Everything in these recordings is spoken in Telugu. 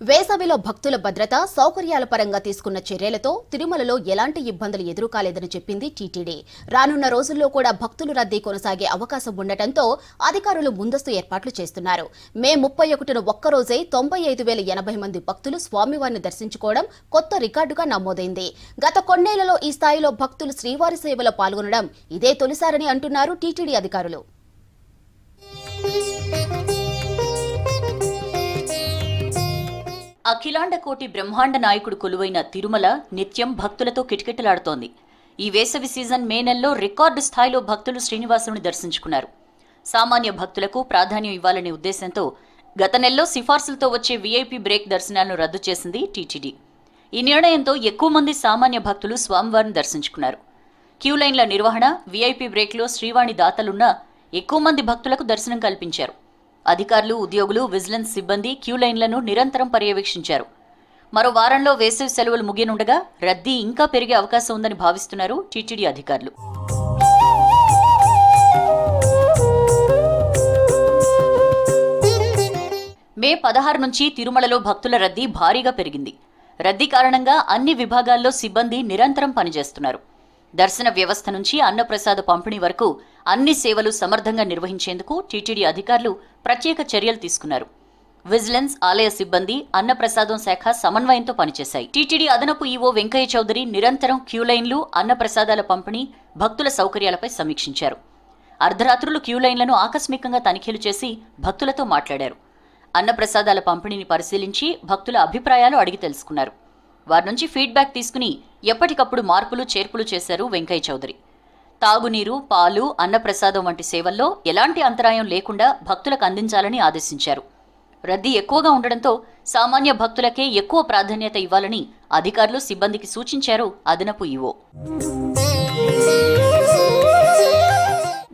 వేసవిలో భక్తుల భద్రత సౌకర్యాల పరంగా తీసుకున్న చర్యలతో తిరుమలలో ఎలాంటి ఇబ్బందులు ఎదురుకాలేదని చెప్పింది టీటీడీ. రానున్న రోజుల్లో కూడా భక్తుల రద్దీ కొనసాగే అవకాశం ఉండటంతో అధికారులు ముందస్తు ఏర్పాట్లు చేస్తున్నారు. మే 31న ఒక్కరోజే 95,080 మంది భక్తులు స్వామివారిని దర్శించుకోవడం కొత్త రికార్డుగా నమోదైంది. గత కొన్నేళ్లలో ఈ స్థాయిలో భక్తులు శ్రీవారి సేవలో పాల్గొనడం ఇదే తొలిసారని అంటున్నారు టీటీడీ అధికారులు. అఖిలాండ కోటి బ్రహ్మాండ నాయకుడు కొలువైన తిరుమల నిత్యం భక్తులతో కిటకిటలాడుతోంది. ఈ వేసవి సీజన్ మే నెలలో రికార్డు స్థాయిలో భక్తులు శ్రీనివాసుని దర్శించుకున్నారు. సామాన్య భక్తులకు ప్రాధాన్యం ఇవ్వాలనే ఉద్దేశంతో గత నెలలో సిఫార్సులతో వచ్చే వీఐపీ బ్రేక్ దర్శనాలను రద్దు చేసింది టీటీడీ. ఈ నిర్ణయంతో ఎక్కువ మంది సామాన్య భక్తులు స్వామివారిని దర్శించుకున్నారు. క్యూలైన్ల నిర్వహణ, వీఐపీ బ్రేక్లో శ్రీవాణి దాతలున్నా ఎక్కువ మంది భక్తులకు దర్శనం కల్పించారు. అధికారులు, ఉద్యోగులు, విజిలెన్స్ సిబ్బంది క్యూలైన్లను నిరంతరం పర్యవేక్షించారు. మరో వారంలో వేసవి సెలవులు ముగియనుండగా రద్దీ ఇంకా పెరిగే అవకాశం ఉందని భావిస్తున్నారు టీటీడీ అధికారులు. మే 16 నుంచి తిరుమలలో భక్తుల రద్దీ భారీగా పెరిగింది. రద్దీ కారణంగా అన్ని విభాగాల్లో సిబ్బంది నిరంతరం పనిచేస్తున్నారు. దర్శన వ్యవస్థ నుంచి అన్నప్రసాద పంపిణీ వరకు అన్ని సేవలు సమర్థంగా నిర్వహించేందుకు టీటీడీ అధికారులు ప్రత్యేక చర్యలు తీసుకున్నారు. విజిలెన్స్, ఆలయ సిబ్బంది, అన్నప్రసాదం శాఖ సమన్వయంతో పనిచేశాయి. టీటీడీ అదనపు ఈవో వెంకయ్య చౌదరి నిరంతరం క్యూలైన్లు, అన్నప్రసాదాల పంపిణీ, భక్తుల సౌకర్యాలపై సమీక్షించారు. అర్ధరాత్రులు క్యూలైన్లను ఆకస్మికంగా తనిఖీలు చేసి భక్తులతో మాట్లాడారు. అన్నప్రసాదాల పంపిణీని పరిశీలించి భక్తుల అభిప్రాయాలు అడిగి తెలుసుకున్నారు. వారి నుంచి ఫీడ్బ్యాక్ తీసుకుని ఎప్పటికప్పుడు మార్పులు, చేర్పులు చేశారు వెంకయ్య చౌదరి. తాగునీరు, పాలు, అన్నప్రసాదం వంటి సేవల్లో ఎలాంటి అంతరాయం లేకుండా భక్తులకు అందించాలని ఆదేశించారు. రద్దీ ఎక్కువగా ఉండడంతో సామాన్య భక్తులకే ఎక్కువ ప్రాధాన్యత ఇవ్వాలని అధికారులు సిబ్బందికి సూచించారు అదనపు ఈవో.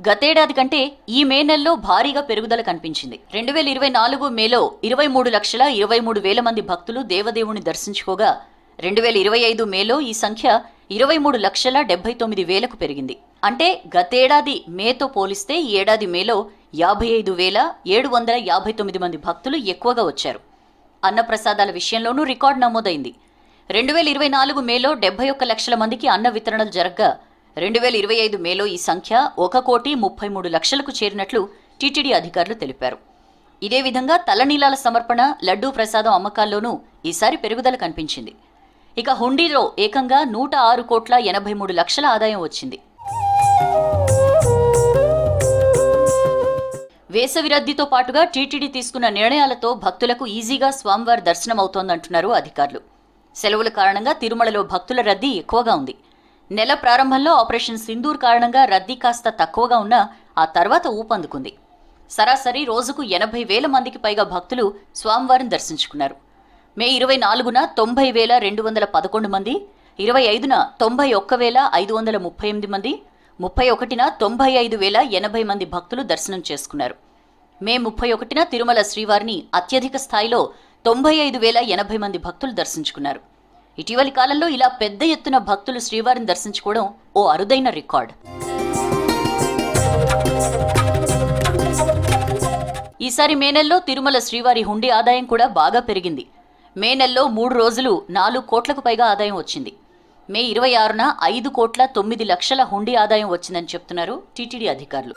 గతేడాది కంటే ఈ మే నెలలో భారీగా పెరుగుదల కనిపించింది. 2024 మేలో 23,23,000 మంది భక్తులు దేవదేవుని దర్శించుకోగా 2025 మేలో ఈ సంఖ్య 23,79,000కు పెరిగింది. అంటే గతేడాది మేతో పోలిస్తే ఈ ఏడాది మేలో 55,759 మంది భక్తులు ఎక్కువగా వచ్చారు. అన్నప్రసాదాల విషయంలోనూ రికార్డు నమోదైంది. 2024 మేలో 71 లక్షల మందికి అన్న వితరణలు జరగ్గా 2025 మేలో ఈ సంఖ్య 1,33,00,000కు చేరినట్లు టీటీడీ అధికారులు తెలిపారు. ఇదే విధంగా తలనీలాల సమర్పణ, లడ్డూ ప్రసాదం అమ్మకాల్లోనూ ఈసారి పెరుగుదల కనిపించింది. ఇక హుండీలో ఏకంగా 106,83,00,000 ఆదాయం వచ్చింది. వేసవి రద్దీతో పాటుగా టీటీడీ తీసుకున్న నిర్ణయాలతో భక్తులకు ఈజీగా స్వామివారి దర్శనం అవుతోందంటున్నారు అధికారులు. సెలవుల కారణంగా తిరుమలలో భక్తుల రద్దీ ఎక్కువగా ఉంది. నెల ప్రారంభంలో ఆపరేషన్ సింధూర్ కారణంగా రద్దీ కాస్త తక్కువగా ఉన్నా ఆ తర్వాత ఊపందుకుంది. సరాసరి రోజుకు 80,000 మందికి పైగా భక్తులు స్వామివారిని దర్శించుకున్నారు. మే 24న 90,211 మంది, 25న 91,538 మంది, 31న 95,080 మంది భక్తులు దర్శనం చేసుకున్నారు. మే 31న తిరుమల శ్రీవారిని అత్యధిక స్థాయిలో 95,080 మంది భక్తులు దర్శించుకున్నారు. ఇటీవలి కాలంలో ఇలా పెద్ద ఎత్తున భక్తులు శ్రీవారిని దర్శించుకోవడం ఓ అరుదైన రికార్డ్. ఈసారి మే నెలలో తిరుమల శ్రీవారి హుండీ ఆదాయం కూడా బాగా పెరిగింది. మే నెలలో 3 రోజులు 4 కోట్లకు పైగా ఆదాయం వచ్చింది. మే 26న 5,09,00,000 హుండీ ఆదాయం వచ్చిందని చెప్తున్నారు టీటీడీ అధికారులు.